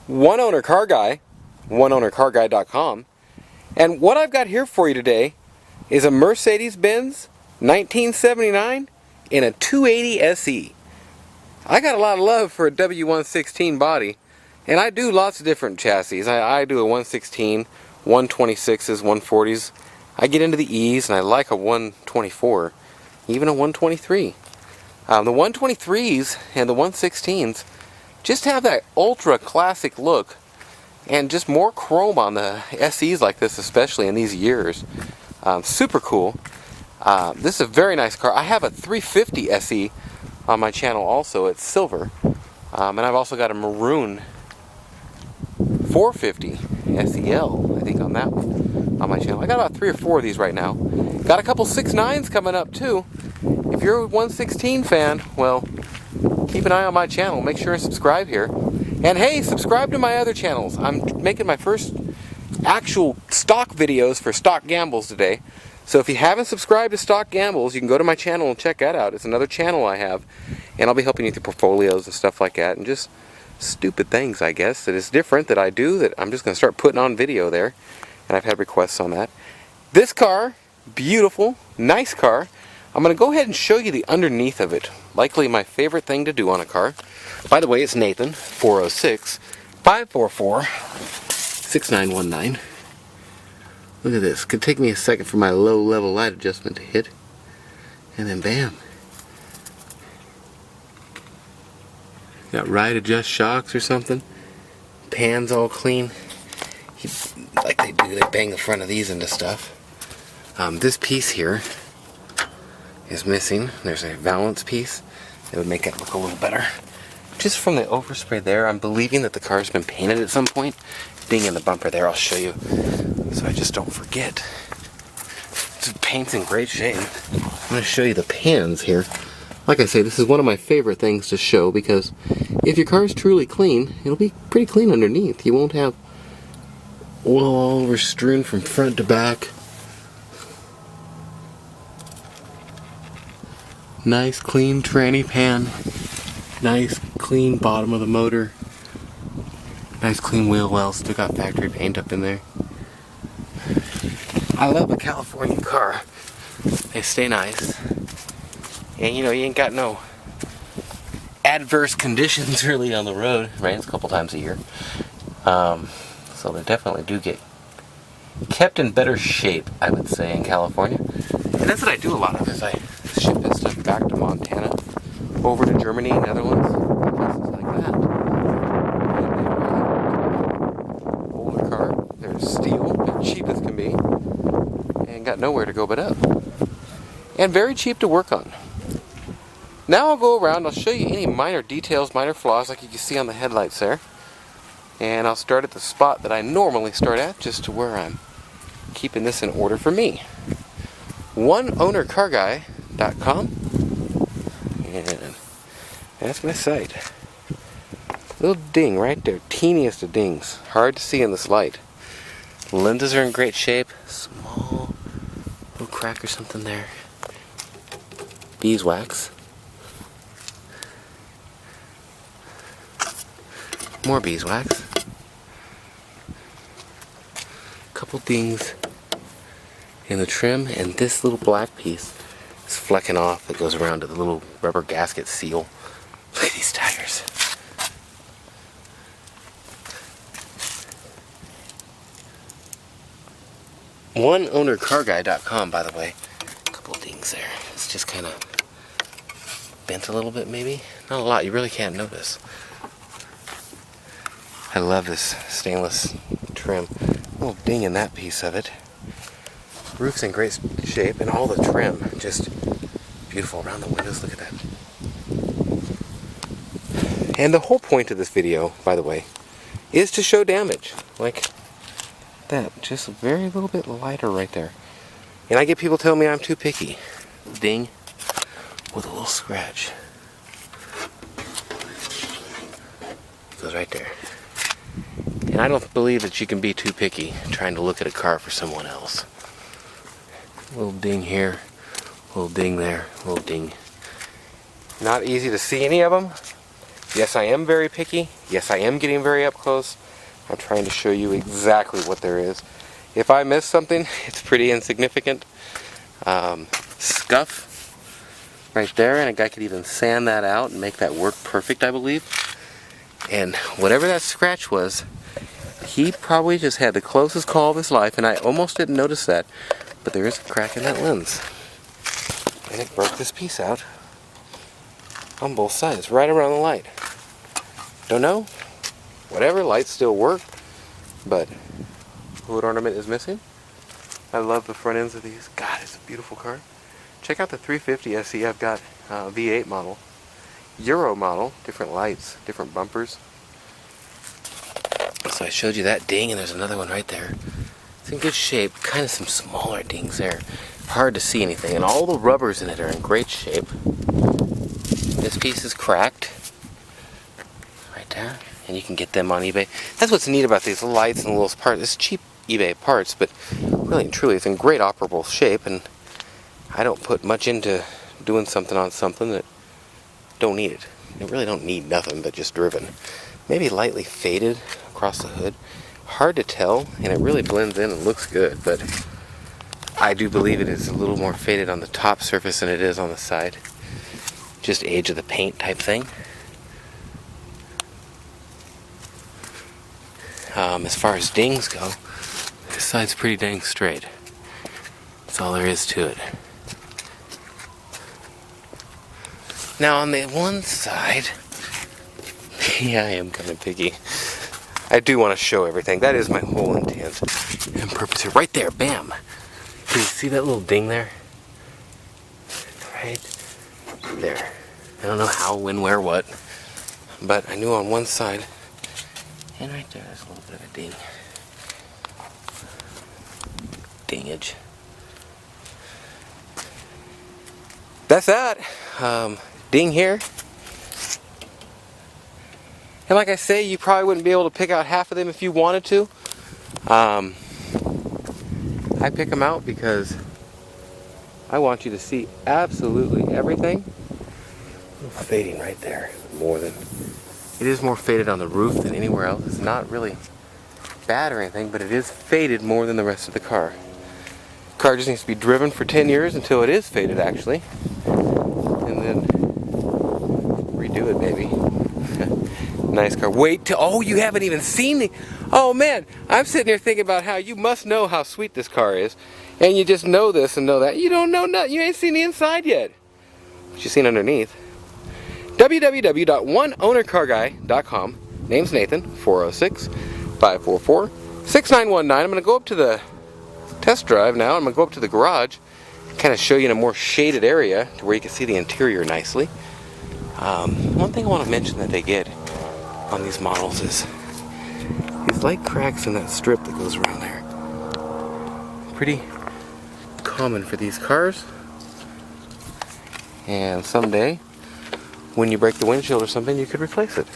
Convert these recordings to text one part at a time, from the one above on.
one owner car guy, oneownercarguy.com, and what I've got here for you today is a Mercedes-Benz 1979 in a 280 SE. I got a lot of love for a W116 body, and I do lots of different chassis. I do a 116, 126s, 140s. I get into the E's, and I like a 124, even a 123. The 123s and the 116s just have that ultra classic look, and just more chrome on the SEs like this, especially in these years. Super cool. This is a very nice car. I have a 350 SE on my channel also. It's silver. And I've also got a maroon 450 SEL, I think, on that one on my channel. I got about 3 or 4 of these right now. Got a couple 6.9s coming up too. If you're a 116 fan, well, keep an eye on my channel. Make sure and subscribe here. And hey, subscribe to my other channels. I'm making my first actual stock videos for Stock Gambles today. So if you haven't subscribed to Stock Gambles, you can go to my channel and check that out. It's another channel I have. And I'll be helping you through portfolios and stuff like that. And just stupid things, I guess, that is different that I do that I'm just going to start putting on video there. And I've had requests on that. This car, beautiful, nice car. I'm going to go ahead and show you the underneath of it. Likely my favorite thing to do on a car. By the way, it's Nathan, 406-544-6919. Look at this. Could take me a second for my low level light adjustment to hit. And then bam. Got ride adjust shocks or something. Pan's all clean. Like they do, they bang the front of these into stuff. This piece here is missing. There's a valance piece that would make it look a little better. Just from the overspray there, I'm believing that the car's been painted at some point. Ding in the bumper there, I'll show you, so I just don't forget. The paint's in great shape. I'm going to show you the pans here. Like I say, this is one of my favorite things to show, because if your car's truly clean, it'll be pretty clean underneath. You won't have oil all over strewn from front to back. Nice clean tranny pan. Nice clean bottom of the motor. Nice clean wheel wells. Still got factory paint up in there. I love a California car. They stay nice. And you know, you ain't got no adverse conditions really on the road. Rains a couple times a year. So they definitely do get kept in better shape, I would say, in California. And that's what I do a lot of, is I ship this stuff back to Montana, over to Germany, Netherlands, places like that. Older car, they're steel, they're cheap as can be, and got nowhere to go but up. And very cheap to work on. Now I'll go around, I'll show you any minor details, minor flaws like you can see on the headlights there. And I'll start at the spot that I normally start at, just to where I'm keeping this in order for me. oneownercarguy.com, and that's my site. Little ding right there, teeniest of dings, hard to see in this light. Lenses are in great shape, small little crack or something there. Beeswax. More beeswax. Couple dings in the trim, and this little black piece is flecking off. It goes around to the little rubber gasket seal. Look at these tires. oneownercarguy.com, by the way. Couple dings there. It's just kind of bent a little bit, maybe. Not a lot. You really can't notice. I love this stainless trim. A little ding in that piece of it. Roof's in great shape, and all the trim just beautiful around the windows. Look at that. And the whole point of this video, by the way, is to show damage. Like that. Just a very little bit lighter right there. And I get people telling me I'm too picky. Ding with a little scratch. Goes right there. And I don't believe that you can be too picky trying to look at a car for someone else. A little ding here, a little ding there, a little ding. Not easy to see any of them, Yes, I am very picky. Yes, I am getting very up close. I'm trying to show you exactly what there is. If I miss something, it's pretty insignificant. Scuff right there, and a guy could even sand that out and make that work perfect, I believe. And whatever that scratch was, he probably just had the closest call of his life, and I almost didn't notice that, but there is a crack in that lens. And it broke this piece out on both sides, right around the light. Don't know. Whatever, lights still work, but wood ornament is missing. I love the front ends of these. God, it's a beautiful car. Check out the 350 SE. I've got V8 model, Euro model, different lights, different bumpers. So I showed you that ding, and there's another one right there. It's in good shape. Kind of some smaller dings there. Hard to see anything, and all the rubbers in it are in great shape. This piece is cracked right there, and you can get them on eBay. That's what's neat about these lights and little parts. It's cheap eBay parts, but really and truly it's in great operable shape, and I don't put much into doing something on something that don't need it. You really don't need nothing but just driven. Maybe lightly faded across the hood. Hard to tell, and it really blends in and looks good, but I do believe it is a little more faded on the top surface than it is on the side. Just age of the paint type thing. As far as dings go, this side's pretty dang straight. That's all there is to it. Now on the one side, yeah, I am kind of picky. I do want to show everything. That is my whole intent and purpose here. Right there, bam. Can you see that little ding there? Right there. I don't know how, when, where, what, but I knew on one side, and right there, there's a little bit of a ding. Dingage. That's that. Ding here. And like I say, you probably wouldn't be able to pick out half of them if you wanted to. I pick them out because I want you to see absolutely everything. Fading right there more than it is, more faded on the roof than anywhere else. It's not really bad or anything, but it is faded more than the rest of the car. Car just needs to be driven for 10 years until it is faded, actually, and then redo it, baby. Nice car. Wait till, oh, you haven't even seen the, oh man, I'm sitting here thinking about how you must know how sweet this car is, and you just know this and know that. You don't know nothing. You ain't seen the inside yet. But you've seen underneath. www.oneownercarguy.com. Name's Nathan. 406-544-6919. I'm going to go up to the test drive now. I'm going to go up to the garage and kind of show you in a more shaded area to where you can see the interior nicely. One thing I want to mention that they get on these models is these light cracks in that strip that goes around there. Pretty common for these cars. And someday, when you break the windshield or something, you could replace it.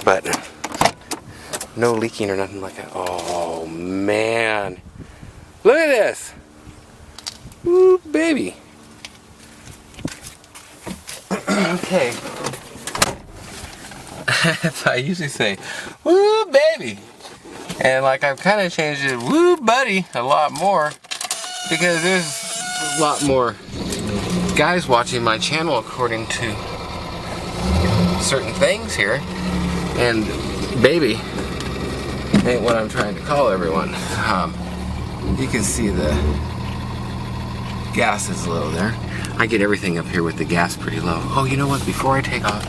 But no leaking or nothing like that. Oh man, look at this. Woo, baby. Okay. That's how I usually say, woo, baby. And like I've kind of changed it, woo, buddy, a lot more, because there's a lot more guys watching my channel according to certain things here, and baby ain't what I'm trying to call everyone. You can see the gas is low there. I get everything up here with the gas pretty low. Oh, you know what? Before I take off,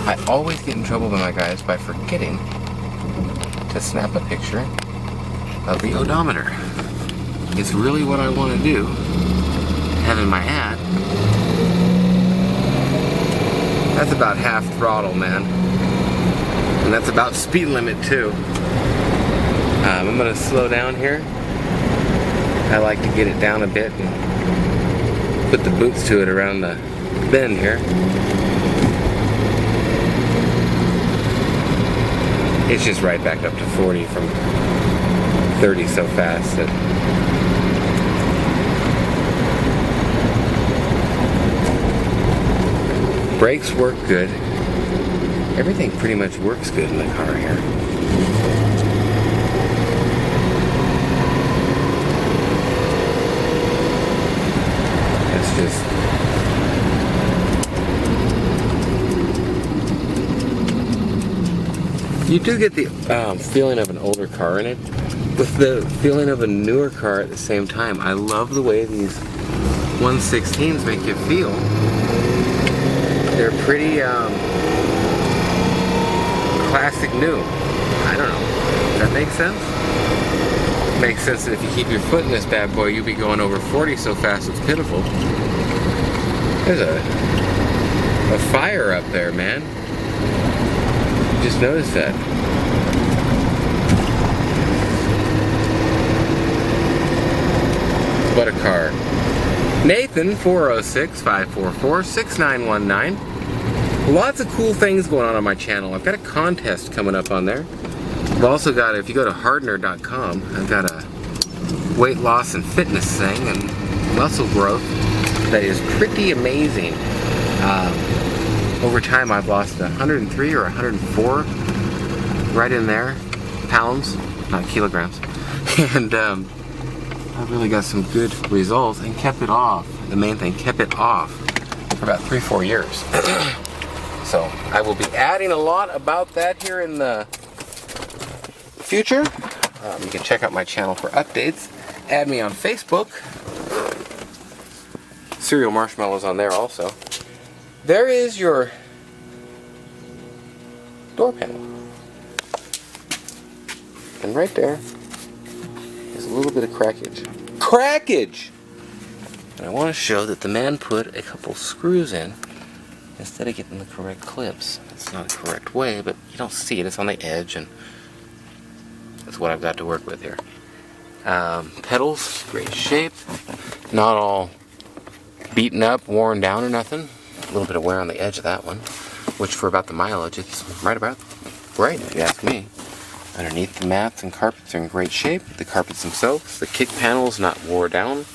I always get in trouble with my guys by forgetting to snap a picture of the odometer. It's really what I want to do. Having my hat. That's about half throttle, man. And that's about speed limit too. I'm gonna slow down here. I like to get it down a bit and put the boots to it around the bend here. It's just right back up to 40 from 30 so fast that brakes work good. Everything pretty much works good in the car here. It's just... You do get the feeling of an older car in it, with the feeling of a newer car at the same time. I love the way these 116s make you feel. They're pretty classic new. I don't know. Does that make sense? Makes sense that if you keep your foot in this bad boy, you'll be going over 40 so fast it's pitiful. There's a fire up there, man. Just noticed that. What a car. Nathan, 406-544-6919. Lots of cool things going on my channel. I've got a contest coming up on there. I've also got, if you go to hardner.com, I've got a weight loss and fitness thing and muscle growth that is pretty amazing. Over time I've lost 103 or 104, right in there, pounds, not kilograms. And I've really got some good results and kept it off. The main thing, kept it off for about 3-4 years. So I will be adding a lot about that here in the future. You can check out my channel for updates. Add me on Facebook. Cereal Marshmallows on there also. There is your door panel. And right there is a little bit of crackage. Crackage! And I want to show that the man put a couple screws in instead of getting the correct clips. It's not the correct way, but you don't see it. It's on the edge, and that's what I've got to work with here. Pedals, great shape. Not all beaten up, worn down or nothing. A little bit of wear on the edge of that one, which for about the mileage, it's right about right, if you ask me. Underneath, the mats and carpets are in great shape. The carpets themselves, the kick panel's not wore down.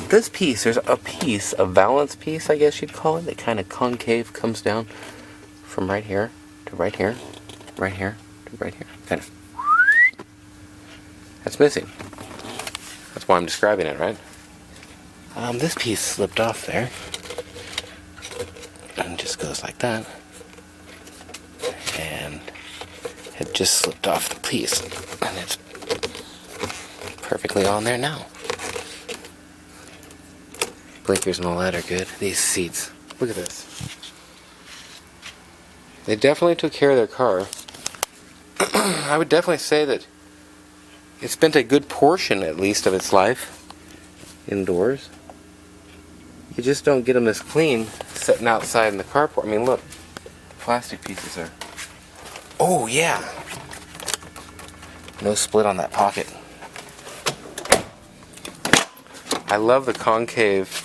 This piece, there's a piece, a valance piece, I guess you'd call it, that kind of concave comes down from right here to right here, right here to right here. Kind of. That's missing. That's why I'm describing it, right? This piece slipped off there. And just goes like that. And it just slipped off the piece. And it's perfectly on there now. Blinkers and all that are good. These seats. Look at this. They definitely took care of their car. I would definitely say that it spent a good portion, at least, of its life indoors. You just don't get them this clean sitting outside in the carport. I mean, look. Plastic pieces are... Oh, yeah. No split on that pocket. I love the concave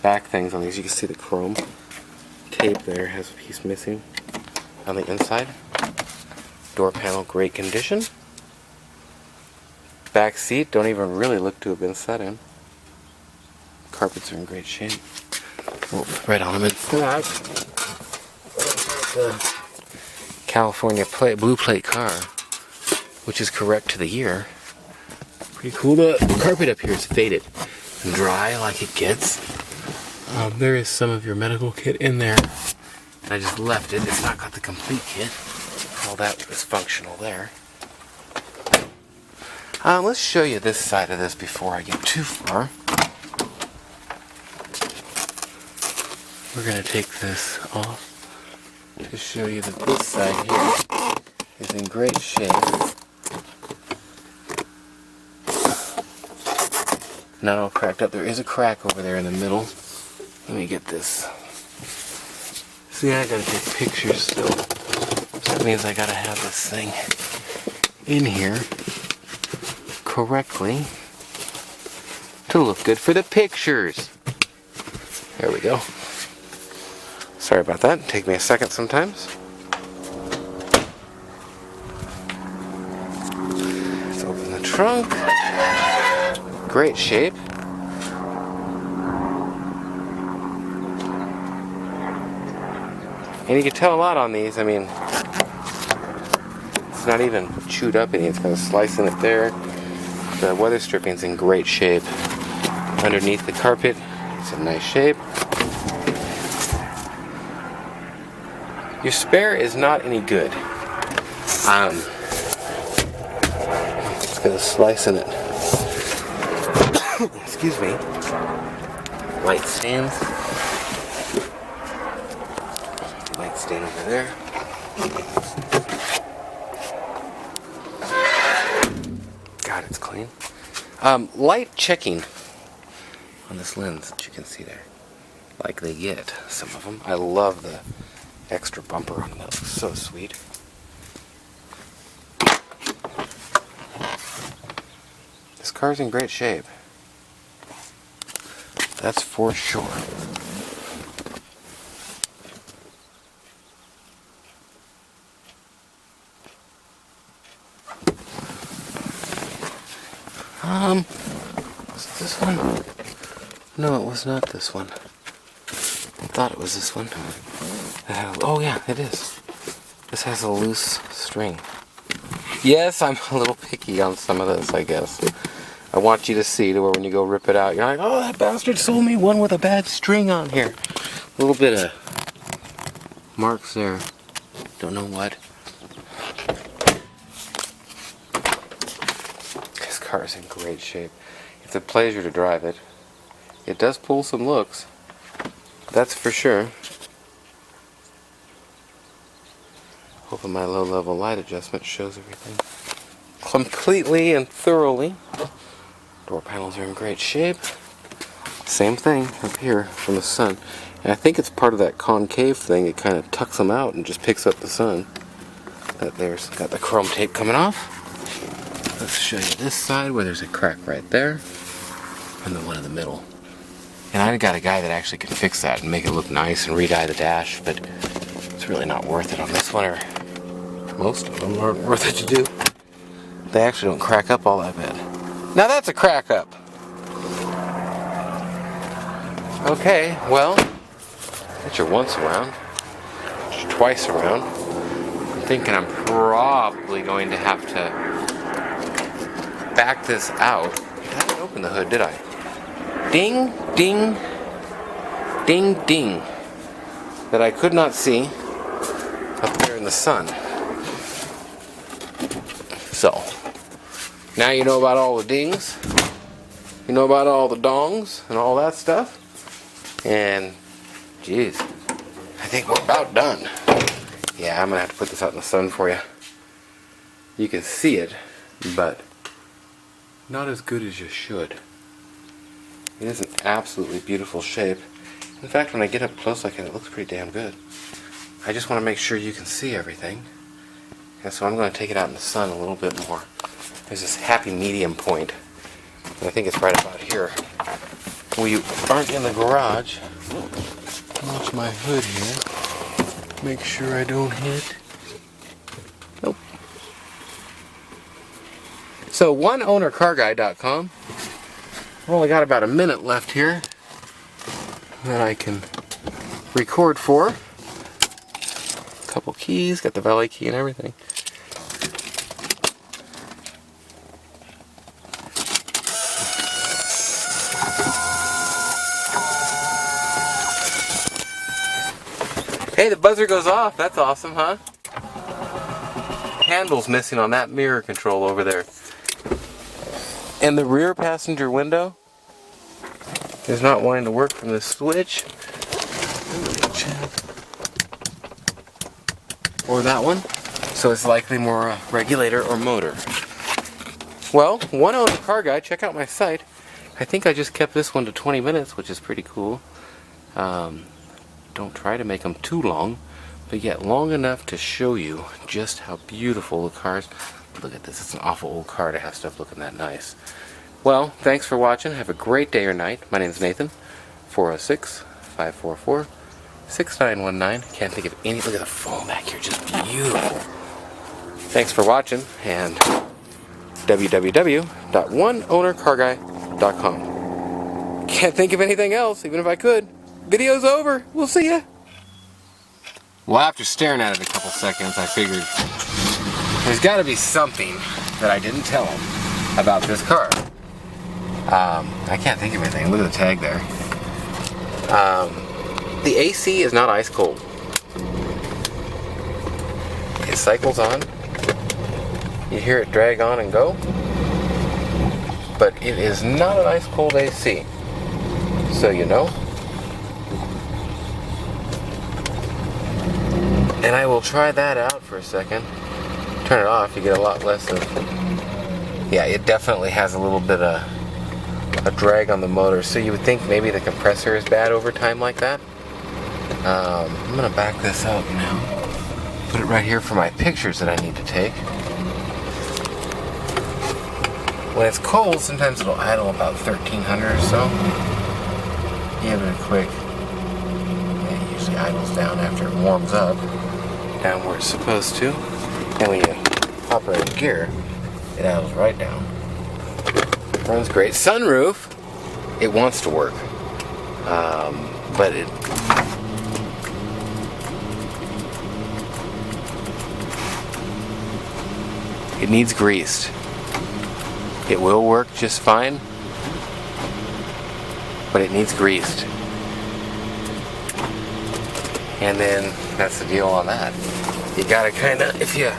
back things on these. You can see the chrome tape there has a piece missing on the inside. Door panel, great condition. Back seat, don't even really look to have been set in. Carpets are in great shape. Oh, right on them in black. The California blue plate car, which is correct to the year. Pretty cool. The carpet up here is faded and dry like it gets. There is some of your medical kit in there. I just left it. It's not got the complete kit. All that is functional there. Let's show you this side of this before I get too far. We're going to take this off to show you that this side here is in great shape. Not all cracked up. There is a crack over there in the middle. Let me get this. See, I gotta take pictures still. So that means I gotta have this thing in here correctly to look good for the pictures. There we go. Sorry about that. Take me a second sometimes. Let's open the trunk. Great shape. And you can tell a lot on these. I mean, it's not even chewed up any. It's kind of slicing it there. The weather stripping's in great shape. Underneath the carpet, it's in nice shape. Your spare is not any good. It's gonna slice in it. Excuse me. Light stands. Light stand over there. God, it's clean. Light checking on this lens that you can see there. Like they get, some of them. I love the extra bumper on that. Looks so sweet. This car's in great shape. That's for sure. Was it this one? No, it was not this one. I thought it was this one. Oh yeah, it is. This has a loose string. Yes, I'm a little picky on some of this, I guess. I want you to see to where when you go rip it out, you're like, oh, that bastard sold me one with a bad string on here. A little bit of marks there. Don't know what. This car is in great shape. It's a pleasure to drive it. It does pull some looks. That's for sure. Hoping my low-level light adjustment shows everything completely and thoroughly. Door panels are in great shape. Same thing up here from the sun. And I think it's part of that concave thing. It kind of tucks them out and just picks up the sun. That there's got the chrome tape coming off. Let's show you this side where there's a crack right there. And the one in the middle. And I got a guy that actually can fix that and make it look nice and re-dye the dash, but it's really not worth it on this one, or most of them aren't worth it to do. They actually don't crack up all that bad. Now that's a crack up. Okay, well, that's your once around. That's your twice around. I'm thinking I'm probably going to have to back this out. I didn't open the hood, did I? Ding, ding, ding, ding. That I could not see up there in the sun. So, now you know about all the dings. You know about all the dongs and all that stuff. And, geez, I think we're about done. Yeah, I'm going to have to put this out in the sun for you. You can see it, but not as good as you should. It is an absolutely beautiful shape. In fact, when I get up close like that, it looks pretty damn good. I just want to make sure you can see everything. And so I'm going to take it out in the sun a little bit more. There's this happy medium point. And I think it's right about here. We aren't in the garage. Watch my hood here. Make sure I don't hit. Nope. So, oneownercarguy.com. I've only got about a minute left here that I can record for. A couple keys, got the valet key and everything. Hey, the buzzer goes off. That's awesome, huh? Handle's missing on that mirror control over there. And the rear passenger window is not wanting to work from this switch. Or that one. So it's likely more a regulator or motor. Well, One Owner Car Guy, check out my site. I think I just kept this one to 20 minutes, which is pretty cool. Don't try to make them too long, but yet long enough to show you just how beautiful the car is. Look at this, it's an awful old car to have stuff looking that nice. Well, thanks for watching. Have a great day or night. My name's Nathan. 406-544-6919. Can't think of any. Look at the foam back here, just beautiful. Thanks for watching, and www.oneownercarguy.com. Can't think of anything else, even if I could. Video's over. We'll see ya. Well, after staring at it a couple seconds, I figured there's got to be something that I didn't tell him about this car. I can't think of anything. Look at the tag there. The AC is not ice cold. It cycles on. You hear it drag on and go. But it is not an ice cold AC. So you know. And I will try that out for a second. Turn it off, you get a lot less of... Yeah, it definitely has a little bit of a drag on the motor. So you would think maybe the compressor is bad over time like that. I'm going to back this up now. Put it right here for my pictures that I need to take. When it's cold, sometimes it'll idle about 1300 or so. Give it a quick... Yeah, it usually idles down after it warms up. Down where it's supposed to. And when you pop it in gear, it idles right down. Runs great. Sunroof, it wants to work. But it needs greased. It will work just fine, but it needs greased. And then that's the deal on that. You gotta kinda, if you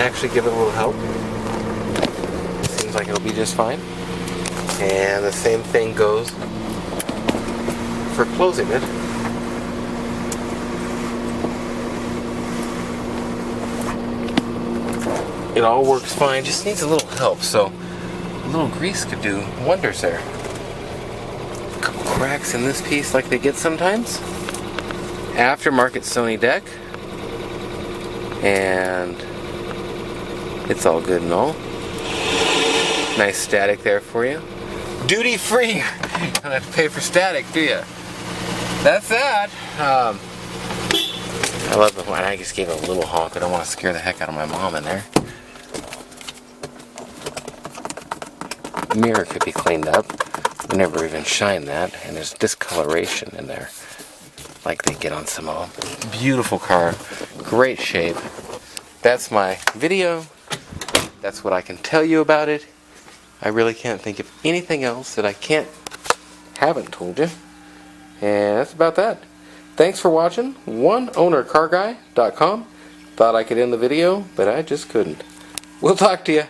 actually give it a little help, it seems like it'll be just fine. And the same thing goes for closing it. It all works fine, just needs a little help, so a little grease could do wonders there. A couple cracks in this piece like they get sometimes. Aftermarket Sony deck, and it's all good and all. Nice static there for you. Duty free. You don't have to pay for static, do you? That's that. I love the one. I just gave it a little honk. I don't want to scare the heck out of my mom in there. The mirror could be cleaned up. We never even shined that, and there's discoloration in there, like they get on some of them. Beautiful car, great shape. That's my video. That's what I can tell you about it. I really can't think of anything else that I haven't told you. And that's about that. Thanks for watching. OneOwnerCarGuy.com. Thought I could end the video, but I just couldn't. We'll talk to you.